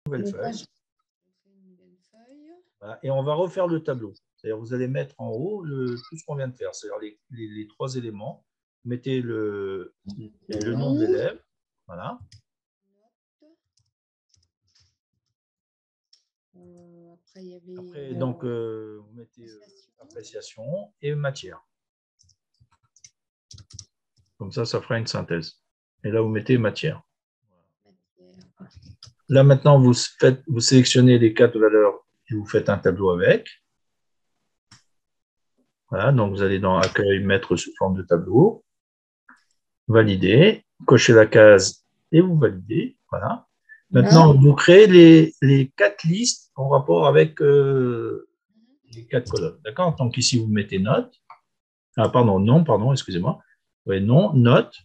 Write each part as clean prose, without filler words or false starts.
nouvelle Donc, feuille. je fais une nouvelle feuille. Voilà, et on va refaire le tableau. C'est-à-dire vous allez mettre en haut tout ce qu'on vient de faire, c'est-à-dire les trois éléments. Vous mettez le nom de l'élève. Voilà. Après, il y avait Après, donc, vous mettez appréciation et matière. Comme ça fera une synthèse. Et là, vous mettez matière. Là, maintenant, vous sélectionnez les 4 valeurs et vous faites un tableau avec. Voilà, donc vous allez dans Accueil, mettre sous forme de tableau. Valider, cochez la case et vous validez. Voilà. Maintenant, vous créez les 4 listes en rapport avec les 4 colonnes. D'accord? Donc ici, vous mettez note. Ah, pardon, non, pardon, excusez-moi. Oui, non, note.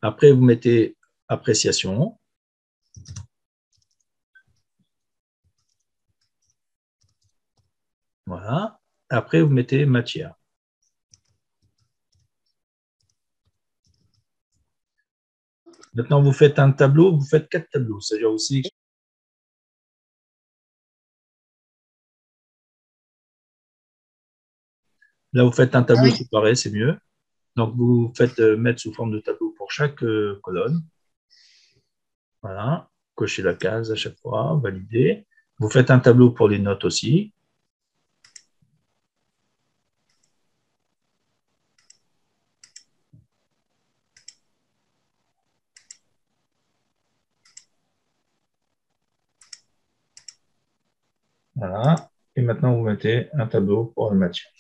Après, vous mettez appréciation. Voilà. Après, vous mettez matière. Maintenant, vous faites un tableau, vous faites 4 tableaux. C'est-à-dire aussi. Là, vous faites un tableau séparé, c'est mieux. Donc, vous faites mettre sous forme de tableau pour chaque colonne. Voilà. Cochez la case à chaque fois, valider. Vous faites un tableau pour les notes aussi. Voilà. Et maintenant, vous mettez un tableau pour la matière.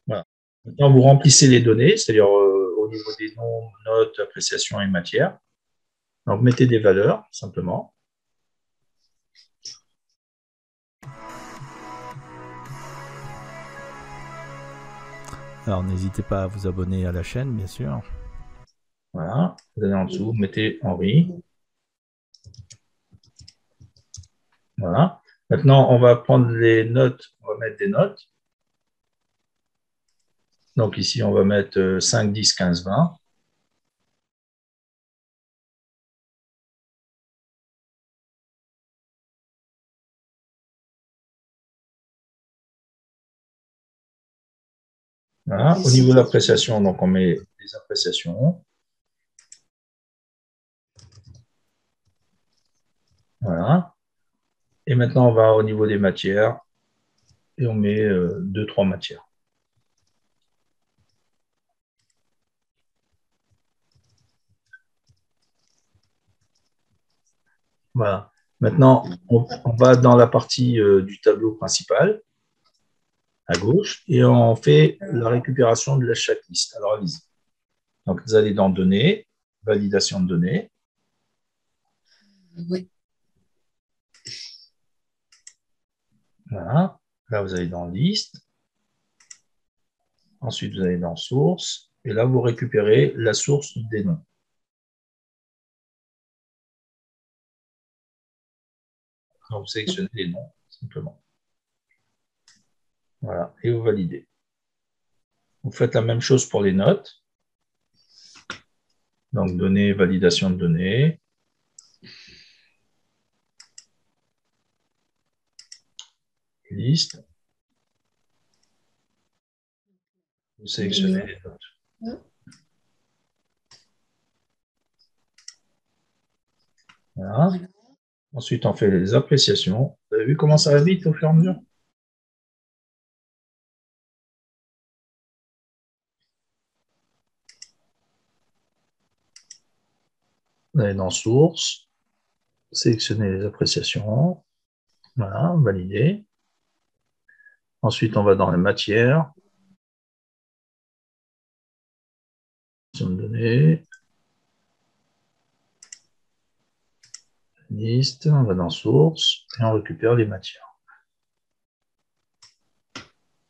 Voilà. Maintenant, vous remplissez les données, c'est-à-dire au niveau des noms, notes, appréciations et matière. Donc, mettez des valeurs, simplement. Alors, n'hésitez pas à vous abonner à la chaîne, bien sûr. Voilà. Vous allez en dessous, vous mettez Henri. Voilà. Maintenant, on va prendre les notes, on va mettre des notes. Donc ici, on va mettre 5, 10, 15, 20. Voilà. Au niveau de l'appréciation, donc on met les appréciations. Voilà. Et maintenant, on va au niveau des matières et on met 2-3 matières. Voilà. Maintenant, on va dans la partie du tableau principal, à gauche, et on fait la récupération de chaque liste. Alors, allez-y. Donc, vous allez dans Données, validation de données. Oui. Voilà. Là, vous allez dans Liste. Ensuite, vous allez dans Source. Et là, vous récupérez la source des noms. Donc, vous sélectionnez les noms, simplement. Voilà. Et vous validez. Vous faites la même chose pour les notes. Donc, données, validation de données. Liste. Vous sélectionnez les notes. Voilà. Ensuite, on fait les appréciations. Vous avez vu comment ça va vite au fur et à mesure? Vous allez dans Source. Sélectionnez les appréciations. Voilà, valider. Ensuite, on va dans la matière. De données. Liste, on va dans Source et on récupère les matières.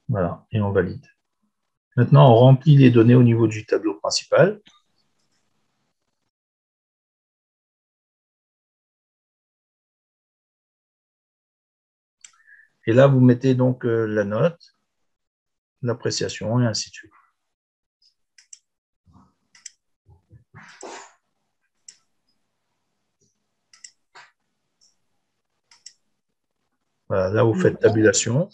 Voilà, et on valide. Maintenant, on remplit les données au niveau du tableau principal. Et là, vous mettez donc la note, l'appréciation et ainsi de suite. Voilà, là, vous faites tabulation.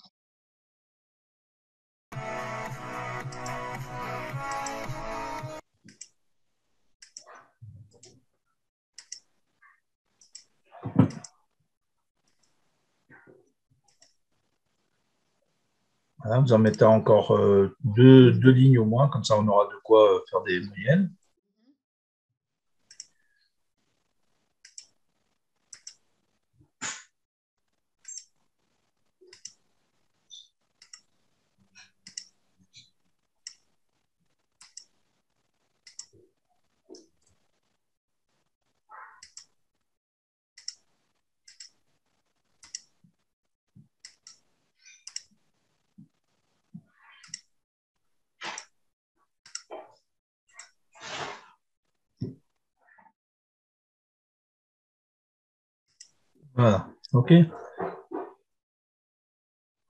Voilà, vous en mettez encore deux lignes au moins, comme ça on aura de quoi faire des moyennes. Voilà, ok.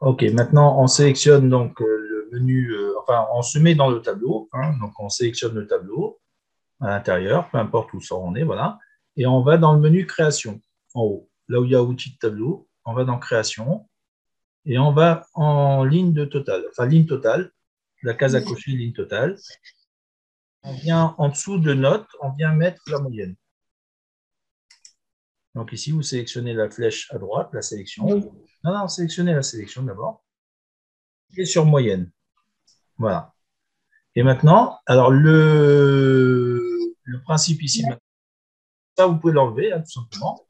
Ok, maintenant on sélectionne donc le menu, enfin on se met dans le tableau, hein, donc on sélectionne le tableau à l'intérieur, peu importe où ça on est, voilà. Et on va dans le menu création, en haut, là où il y a outils de tableau, on va dans création et on va en ligne de total, enfin ligne totale, la case à cocher, ligne totale. On vient en dessous de notes, on vient mettre la moyenne. Donc ici, vous sélectionnez la flèche à droite, la sélection. Non, sélectionnez la sélection d'abord. Et sur moyenne. Voilà. Et maintenant, alors le principe ici, ça vous pouvez l'enlever, hein, tout simplement.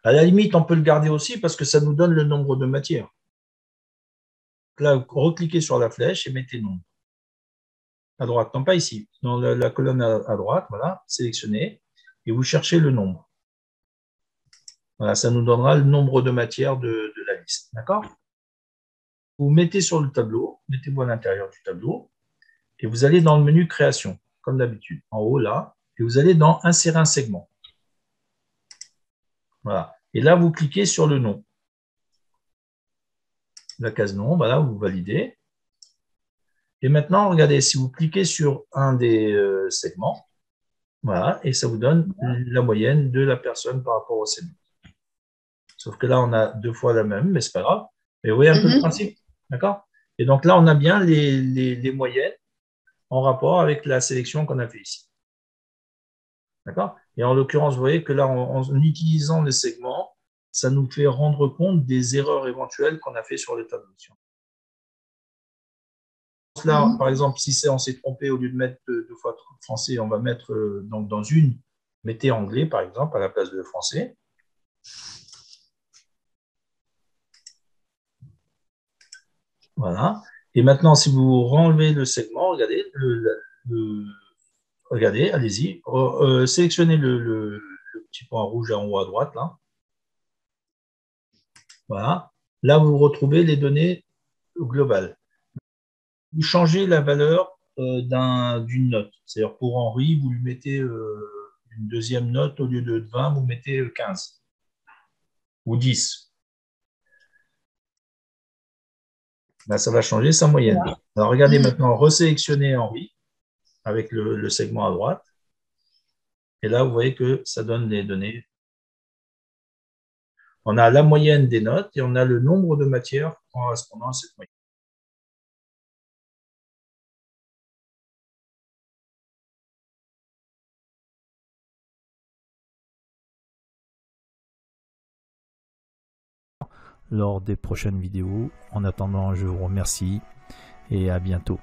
À la limite, on peut le garder aussi parce que ça nous donne le nombre de matières. Là, vous recliquez sur la flèche et mettez nombre. À droite, non pas ici, dans la colonne à droite, voilà, sélectionnez et vous cherchez le nombre. Voilà, ça nous donnera le nombre de matières de la liste. D'accord? Vous mettez sur le tableau, mettez-vous à l'intérieur du tableau et vous allez dans le menu création, comme d'habitude, en haut là, et vous allez dans insérer un segment. Voilà. Et là, vous cliquez sur le nom. La case nom, voilà, vous validez. Et maintenant, regardez, si vous cliquez sur un des segments, voilà, et ça vous donne la moyenne de la personne par rapport au segment. Sauf que là, on a deux fois la même, mais ce n'est pas grave. Mais vous voyez un peu le principe, d'accord? Et donc là, on a bien les moyennes en rapport avec la sélection qu'on a fait ici. D'accord? Et en l'occurrence, vous voyez que là, en utilisant les segments, ça nous fait rendre compte des erreurs éventuelles qu'on a fait sur le tableau. Là, par exemple, si on s'est trompé, au lieu de mettre deux fois français, on va mettre donc dans une, mettez anglais, par exemple, à la place de français. Voilà. Et maintenant, si vous renlevez le segment, regardez, regardez, allez-y, sélectionnez le petit point rouge en haut à droite, là. Voilà. Là, vous retrouvez les données globales. Vous changez la valeur d'une note. C'est-à-dire pour Henri, vous lui mettez une deuxième note, au lieu de 20, vous mettez 15 ou 10. Là, ça va changer sa moyenne. Alors, regardez maintenant, resélectionnez Henri avec le segment à droite. Et là, vous voyez que ça donne les données. On a la moyenne des notes et on a le nombre de matières correspondant à cette moyenne. Lors des prochaines vidéos. En attendant, je vous remercie et à bientôt.